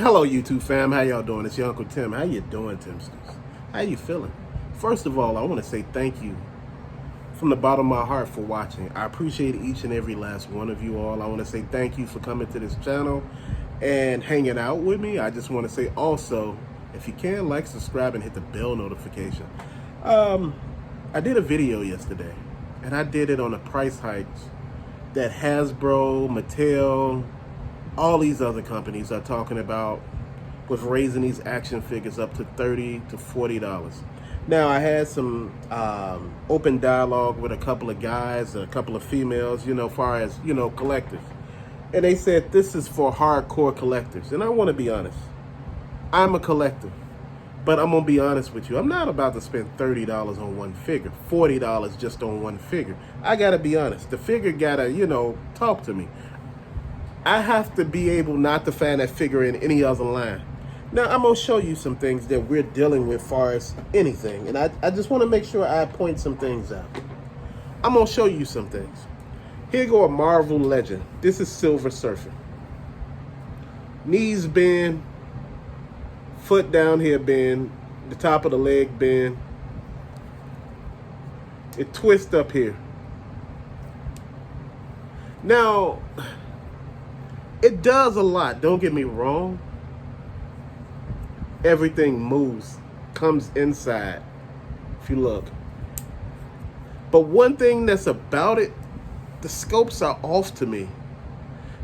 Hello, YouTube fam. How y'all doing? It's your Uncle Tim. How you doing, Timsters? How you feeling? First of all, I want to say thank you from the bottom of my heart for watching. I appreciate each and every last one of you all. I want to say thank you for coming to this channel and hanging out with me. I just want to say also, if you can, like, subscribe, and hit the bell notification. I did a video yesterday, and I did it on the price hikes that Hasbro, Mattel, all these other companies are talking about with raising these action figures up to $30 to $40. Now, I had some open dialogue with a couple of guys, a couple of females, far as, collectors. And they said this is for hardcore collectors. And I want to be honest. I'm a collector. But I'm going to be honest with you. I'm not about to spend $30 on one figure, $40 just on one figure. I got to be honest. The figure got to, talk to me. I have to be able not to find that figure in any other line. Now, I'm going to show you some things that we're dealing with as far as anything. And I just want to make sure I point some things out. I'm going to show you some things. Here go a Marvel Legend. This is Silver Surfer. Knees bend. Foot down here bend. The top of the leg bend. It twists up here. Now, it does a lot, don't get me wrong. Everything moves, comes inside, if you look. But one thing that's about it, the scopes are off to me.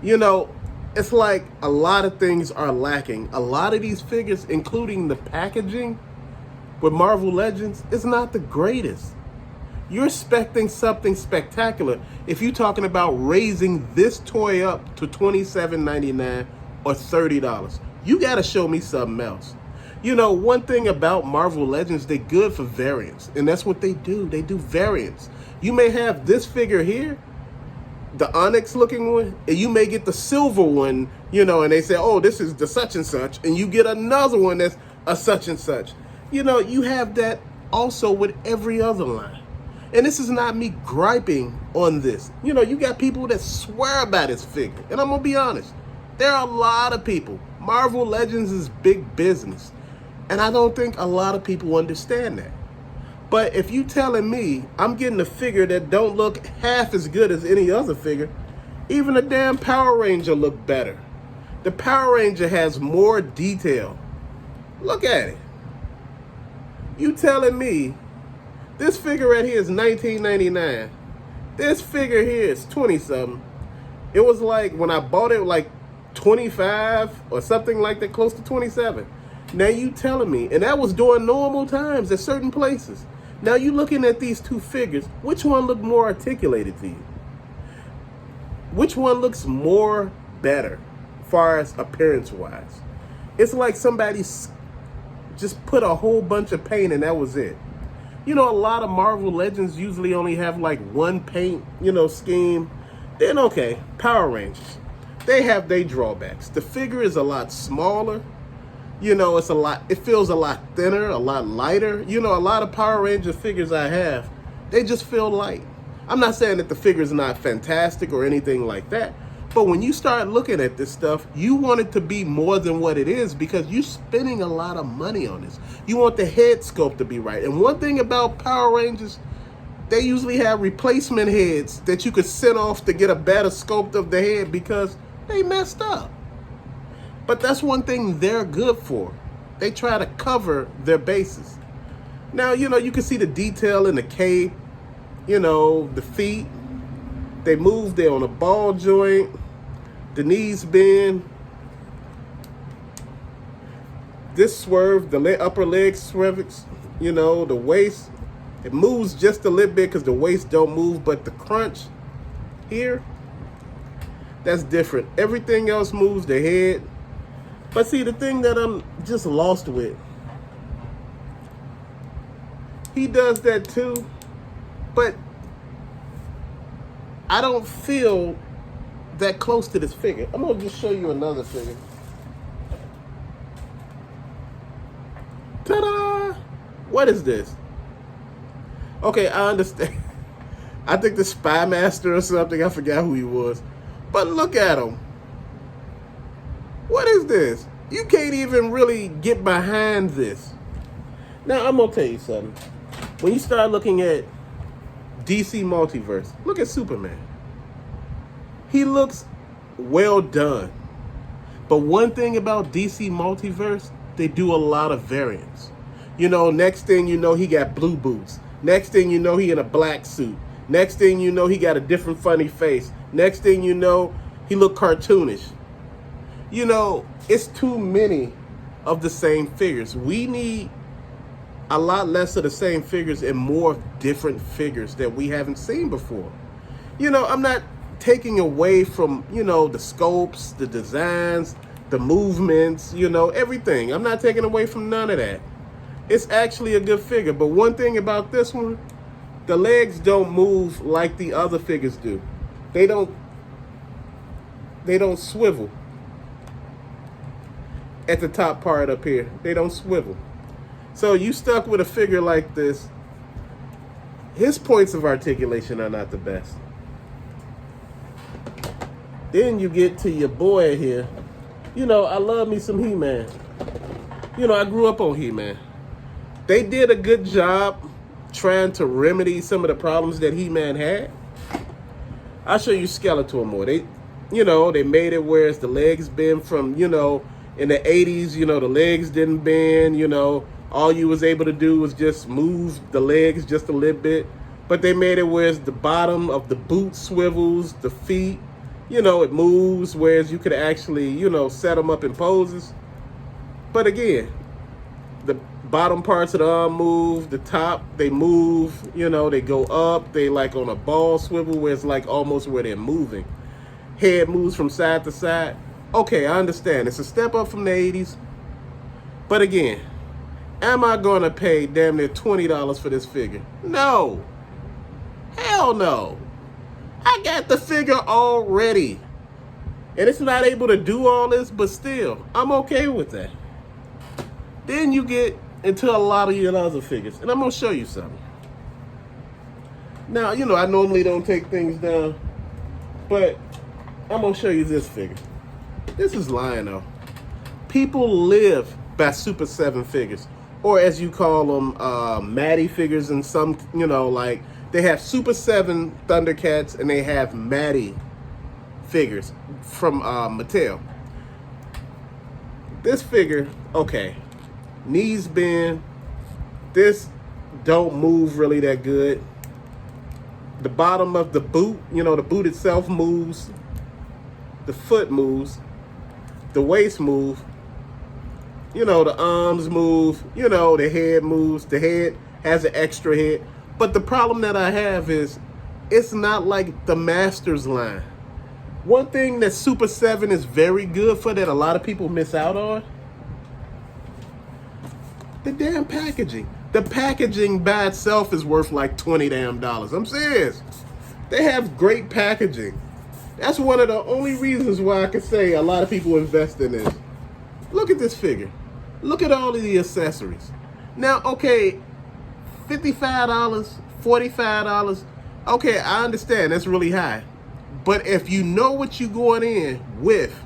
It's like a lot of things are lacking. A lot of these figures, including the packaging with Marvel Legends, is not the greatest. You're expecting something spectacular if you're talking about raising this toy up to $27.99 or $30. You got to show me something else. One thing about Marvel Legends, they're good for variants, and that's what they do. They do variants. You may have this figure here, the Onyx looking one, and you may get the silver one, and they say, oh, this is the such and such, and you get another one that's a such and such. You have that also with every other line. And this is not me griping on this. You got people that swear by this figure. And I'm going to be honest. There are a lot of people. Marvel Legends is big business. And I don't think a lot of people understand that. But if you telling me I'm getting a figure that don't look half as good as any other figure, even the damn Power Ranger look better. The Power Ranger has more detail. Look at it. You telling me this figure right here is $19.99. This figure here is 20-something. It was like, when I bought it, like 25 or something like that, close to 27. Now you telling me, and that was during normal times at certain places. Now you looking at these two figures, which one looked more articulated to you? Which one looks more better, as far as appearance-wise? It's like somebody just put a whole bunch of paint and that was it. A lot of Marvel Legends usually only have like one paint, scheme. Then okay, Power Rangers, they have their drawbacks. The figure is a lot smaller. It feels a lot thinner, a lot lighter. A lot of Power Ranger figures I have, they just feel light. I'm not saying that the figure is not fantastic or anything like that. But when you start looking at this stuff, you want it to be more than what it is because you're spending a lot of money on this. You want the head sculpt to be right. And one thing about Power Rangers, they usually have replacement heads that you could send off to get a better sculpt of the head because they messed up. But that's one thing they're good for. They try to cover their bases. Now, you can see the detail in the cape, the feet. They move, they're on a ball joint. The knees bend. This swerve, the upper leg swerves, the waist. It moves just a little bit because the waist don't move, but the crunch here, that's different. Everything else moves, the head. But see, the thing that I'm just lost with, he does that too, but I don't feel that close to this figure. I'm going to just show you another figure. Ta-da! What is this? Okay, I understand. I think the Spy Master or something. I forgot who he was. But look at him. What is this? You can't even really get behind this. Now, I'm going to tell you something. When you start looking at DC Multiverse, look at Superman. He looks well done. But one thing about DC Multiverse, they do a lot of variants. You know, next thing you know, he got blue boots. Next thing you know, he in a black suit. Next thing you know, he got a different funny face. Next thing you know, he look cartoonish. You know, it's too many of the same figures. We need a lot less of the same figures and more different figures that we haven't seen before. You know, I'm not taking away from, you know, the scopes, the designs, the movements, you know, everything. I'm not taking away from none of that. It's actually a good figure. But one thing about this one, the legs don't move like the other figures do. They don't swivel at the top part up here. They don't swivel. So you stuck with a figure like this, his points of articulation are not the best. Then you get to your boy here. You know, I love me some HeMan. You know, I grew up on HeMan. They did a good job trying to remedy some of the problems that HeMan had. I'll show you Skeletor more. They made it where the legs bend from, you know, in the 80s, you know, the legs didn't bend, you know. All you was able to do was just move the legs just a little bit. But they made it where the bottom of the boot swivels, the feet, you know, it moves, whereas you could actually, you know, set them up in poses. But again, the bottom parts of the arm move, the top, they move, you know, they go up, they like on a ball swivel where it's like almost where they're moving. Head moves from side to side. Okay, I understand. It's a step up from the 80s. But again, am I going to pay damn near $20 for this figure? No. Hell no. I got the figure already. And it's not able to do all this, but still, I'm okay with that. Then you get into a lot of your other figures. And I'm going to show you something. Now, you know, I normally don't take things down, but I'm going to show you this figure. This is Lion-O. People live by Super 7 figures. Or as you call them, Matty figures, and some, you know, like, they have Super 7 Thundercats and they have Matty figures from Mattel. This figure, okay, knees bend. This don't move really that good. The bottom of the boot, you know, the boot itself moves. The foot moves. The waist moves. You know, the arms move. You know, the head moves. The head has an extra head. But the problem that I have is it's not like the Masters line. One thing that Super 7 is very good for that a lot of people miss out on, the damn packaging. The packaging by itself is worth like $20 damn. I'm serious. They have great packaging. That's one of the only reasons why I could say a lot of people invest in this. Look at this figure. Look at all of the accessories. Now, okay, $55, $45. Okay, I understand that's really high. But if you know what you're going in with,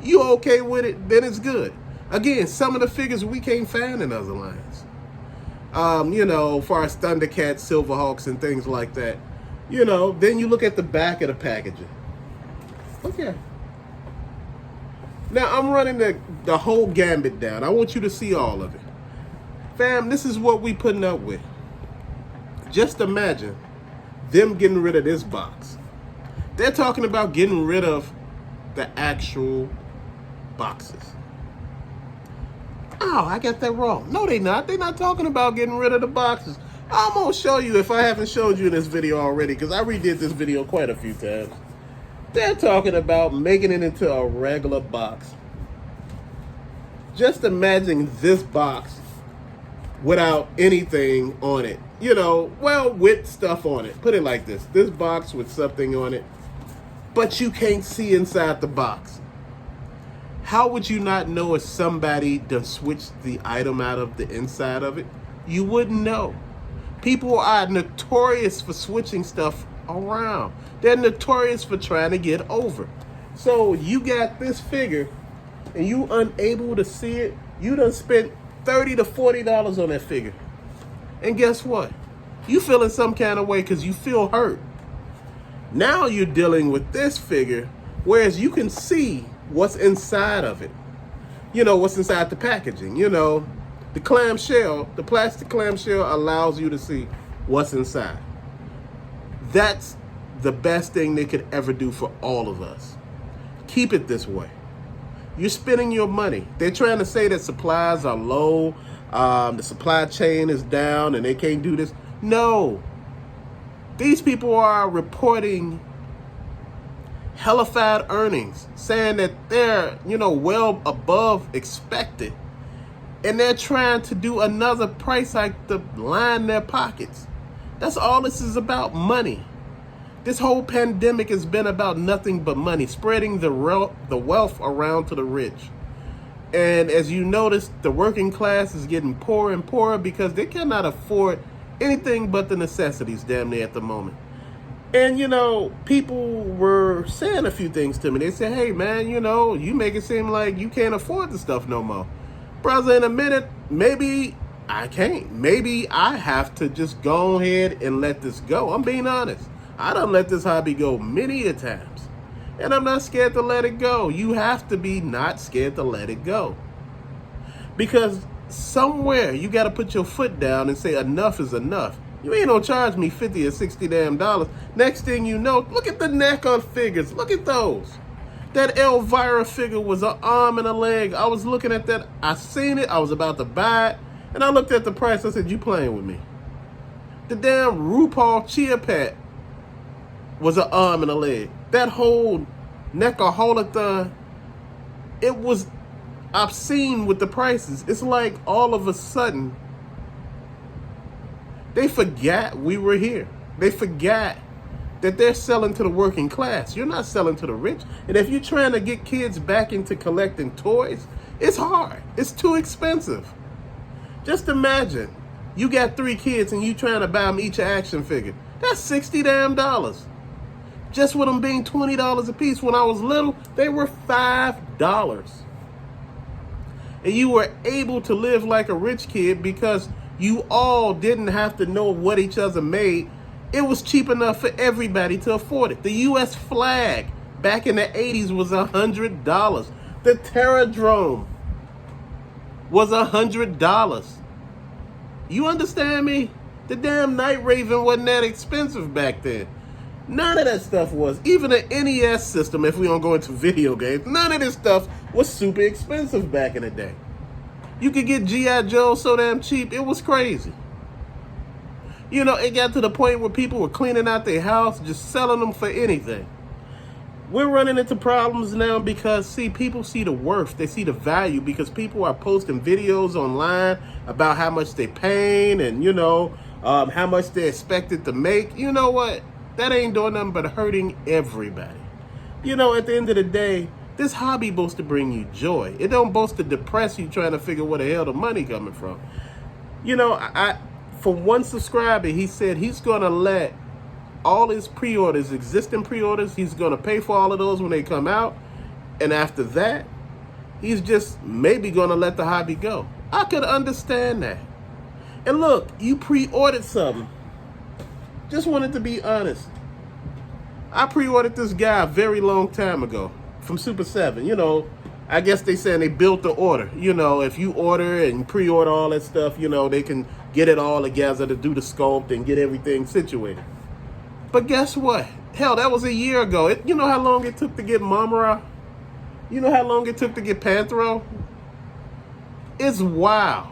you okay with it, then it's good. Again, some of the figures we can't find in other lines. You know, as far as Thundercats, Silverhawks, and things like that. You know, then you look at the back of the packaging. Okay. Now, I'm running the whole gambit down. I want you to see all of it. Fam, this is what we putting up with. Just imagine them getting rid of this box. They're talking about getting rid of the actual boxes. Oh, I got that wrong. No, they're not. They're not talking about getting rid of the boxes. I'm going to show you if I haven't showed you in this video already, because I redid this video quite a few times. They're talking about making it into a regular box. Just imagine this box without anything on it. You know, well, with stuff on it. Put it like this. This box with something on it, but you can't see inside the box. How would you not know if somebody done switched the item out of the inside of it? You wouldn't know. People are notorious for switching stuff around. They're notorious for trying to get over. So you got this figure and you unable to see it, you done spent $30 to $40 on that figure. And guess what? You feeling some kind of way because you feel hurt. Now you're dealing with this figure, whereas you can see what's inside of it. You know, what's inside the packaging. You know, the clamshell, the plastic clamshell allows you to see what's inside. That's the best thing they could ever do for all of us. Keep it this way. You're spending your money. They're trying to say that supplies are low, the supply chain is down and they can't do this. No. These people are reporting hellified earnings, saying that they're, well above expected. And they're trying to do another price hike to line their pockets. That's all this is about, money. This whole pandemic has been about nothing but money, spreading the wealth around to the rich. And as you notice, the working class is getting poorer and poorer because they cannot afford anything but the necessities damn near at the moment. And, people were saying a few things to me. They said, hey, man, you make it seem like you can't afford the stuff no more. Brother, in a minute, maybe I can't. Maybe I have to just go ahead and let this go. I'm being honest. I done let this hobby go many a times. And I'm not scared to let it go. You have to be not scared to let it go. Because somewhere you got to put your foot down and say enough is enough. You ain't gonna charge me $50 or $60 damn. Next thing you know, look at the neck on figures. Look at those. That Elvira figure was an arm and a leg. I was looking at that. I seen it. I was about to buy it. And I looked at the price. I said, you playing with me. The damn RuPaul Chia Pet was an arm and a leg. That whole neck-a-holathon, it was obscene with the prices. It's like all of a sudden, they forgot we were here. They forgot that they're selling to the working class. You're not selling to the rich. And if you're trying to get kids back into collecting toys, it's hard. It's too expensive. Just imagine, you got 3 kids and you trying to buy them each an action figure. That's $60 damn. Just with them being $20 a piece. When I was little, they were $5. And you were able to live like a rich kid because you all didn't have to know what each other made. It was cheap enough for everybody to afford it. The U.S. flag back in the 80s was $100. The Terradrome was $100. You understand me? The damn Night Raven wasn't that expensive back then. None of that stuff was. Even the NES system, if we don't go into video games, none of this stuff was super expensive back in the day. You could get G.I. Joe so damn cheap, it was crazy. It got to the point where people were cleaning out their house, just selling them for anything. We're running into problems now because, people see the worth, they see the value, because people are posting videos online about how much they paying and, how much they're expected to make. You know what? That ain't doing nothing but hurting everybody. At the end of the day, this hobby supposed to bring you joy. It don't supposed to depress you trying to figure where the hell the money coming from. For one subscriber, he said he's going to let all his pre-orders, existing pre-orders, he's going to pay for all of those when they come out. And after that, he's just maybe going to let the hobby go. I could understand that. And look, you pre-ordered something. Just wanted to be honest. I pre-ordered this guy a very long time ago from Super 7. I guess they saying they built the order. If you order and pre-order all that stuff, they can get it all together to do the sculpt and get everything situated. But guess what? Hell, that was a year ago. You know how long it took to get Mamara? You know how long it took to get Panthro? It's wild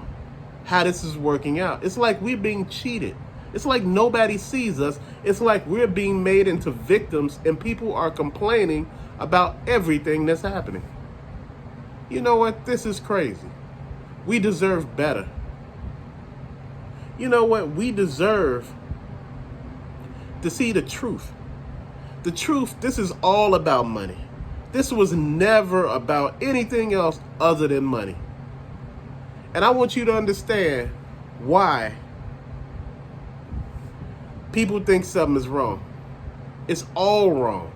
how this is working out. It's like we're being cheated. It's like nobody sees us. It's like we're being made into victims and people are complaining about everything that's happening. You know what? This is crazy. We deserve better. You know what? We deserve to see the truth. The truth, this is all about money. This was never about anything else other than money. And I want you to understand why people think something is wrong. It's all wrong.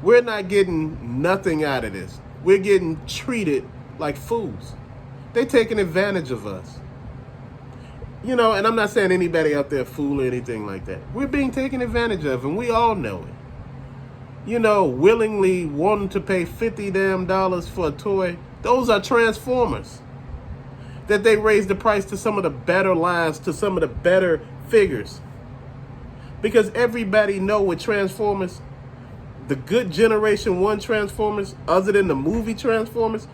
We're not getting nothing out of this. we're getting treated like fools. They're taking advantage of us. And I'm not saying anybody out there fool or anything like that. We're being taken advantage of, and we all know it. Willingly wanting to pay $50 damn for a toy. Those are Transformers. That they raise the price to some of the better lines, to some of the better figures. Because everybody know with Transformers, the good Generation 1 Transformers, other than the movie Transformers,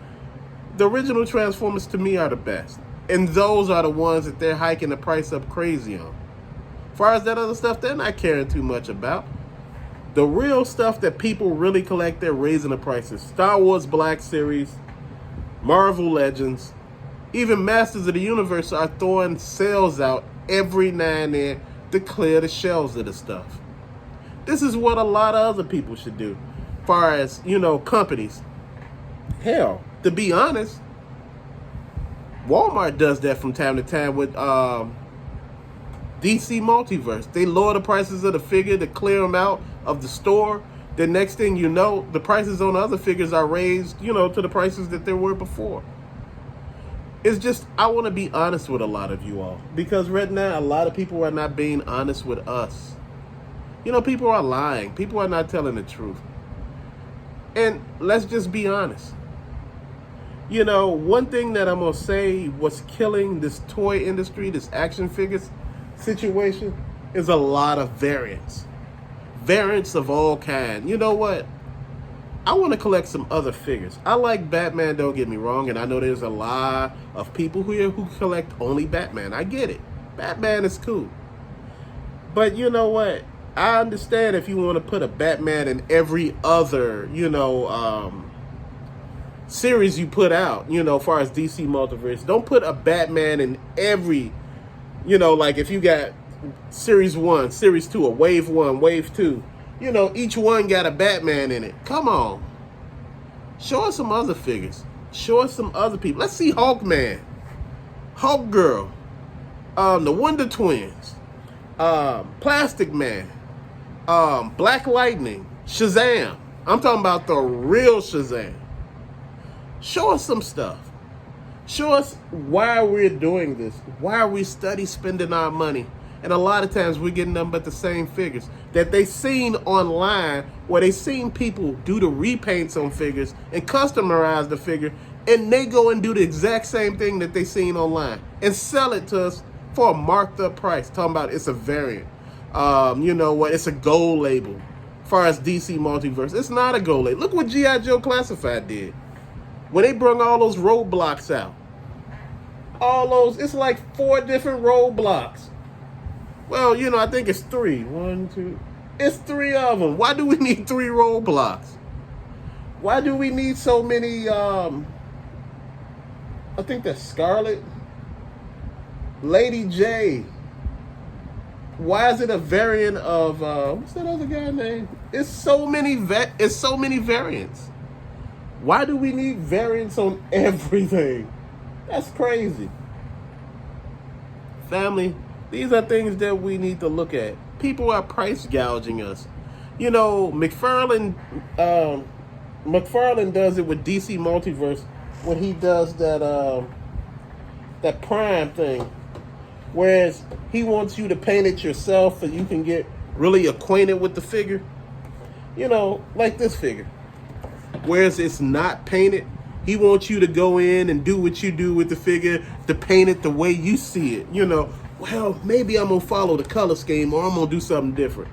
the original Transformers to me are the best. And those are the ones that they're hiking the price up crazy on. As far as that other stuff, they're not caring too much about. The real stuff that people really collect, they're raising the prices. Star Wars Black Series, Marvel Legends, even Masters of the Universe are throwing sales out every now and then to clear the shelves of the stuff. This is what a lot of other people should do. As far as, companies. Hell, to be honest, Walmart does that from time to time with DC Multiverse. They lower the prices of the figure to clear them out of the store. The next thing you know, the prices on other figures are raised, to the prices that they were before. It's just, I want to be honest with a lot of you all. Because right now, a lot of people are not being honest with us. People are lying. People are not telling the truth. And let's just be honest. One thing that I'm going to say was killing this toy industry, this action figures situation, is a lot of variants. Variants of all kinds. You know what? I want to collect some other figures. I like Batman, don't get me wrong, and I know there's a lot of people here who collect only Batman. I get it. Batman is cool. But you know what? I understand if you want to put a Batman in every other, series you put out, as far as DC Multiverse. Don't put a Batman in every, like if you got Series 1, Series 2, or Wave 1, Wave 2, each one got a Batman in it. Come on. Show us some other figures. Show us some other people. Let's see Hawkman, Hawk Girl, the Wonder Twins, Plastic Man, Black Lightning, Shazam. I'm talking about the real Shazam. Show us some stuff. Show us why we're doing this. Why are we spending our money? And a lot of times we're getting nothing but the same figures that they seen online, where they seen people do the repaints on figures and customize the figure, and they go and do the exact same thing that they seen online and sell it to us for a marked up price. Talking about it's a variant. It's a gold label. As far as DC Multiverse, it's not a gold label. Look what G.I. Joe Classified did. When they brung all those roadblocks out. It's like 4 different roadblocks. Well, I think it's 3. 1, 2. It's 3 of them. Why do we need 3 roadblocks? Why do we need so many, I think that's Scarlet. Lady J. Why is it a variant of, what's that other guy name? It's so many variants. Why do we need variants on everything? That's crazy. Family, these are things that we need to look at. People are price gouging us. McFarlane does it with DC Multiverse when he does that Prime thing. Whereas he wants you to paint it yourself so you can get really acquainted with the figure. Like this figure. Whereas it's not painted, he wants you to go in and do what you do with the figure to paint it the way you see it. Well, maybe I'm going to follow the color scheme or I'm going to do something different.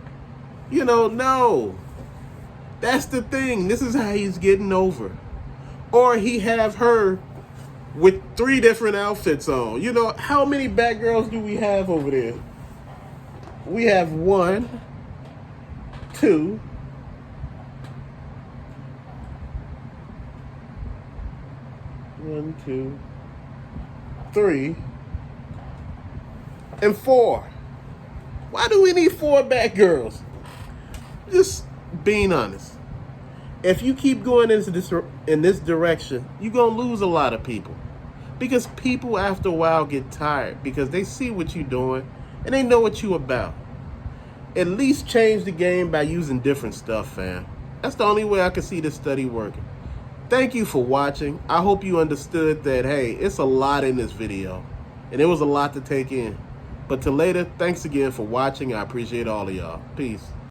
No. That's the thing. This is how he's getting over. Or he have her with 3 different outfits on. How many Batgirls do we have over there? We have 1, 2, 1, 2, 3, and 4. Why do we need 4 Batgirls? Just being honest. If you keep going in this direction, you're going to lose a lot of people. Because people after a while get tired because they see what you're doing and they know what you're about. At least change the game by using different stuff, fam. That's the only way I can see this study working. Thank you for watching. I hope you understood that, hey, it's a lot in this video. And it was a lot to take in. But till later, thanks again for watching. I appreciate all of y'all. Peace.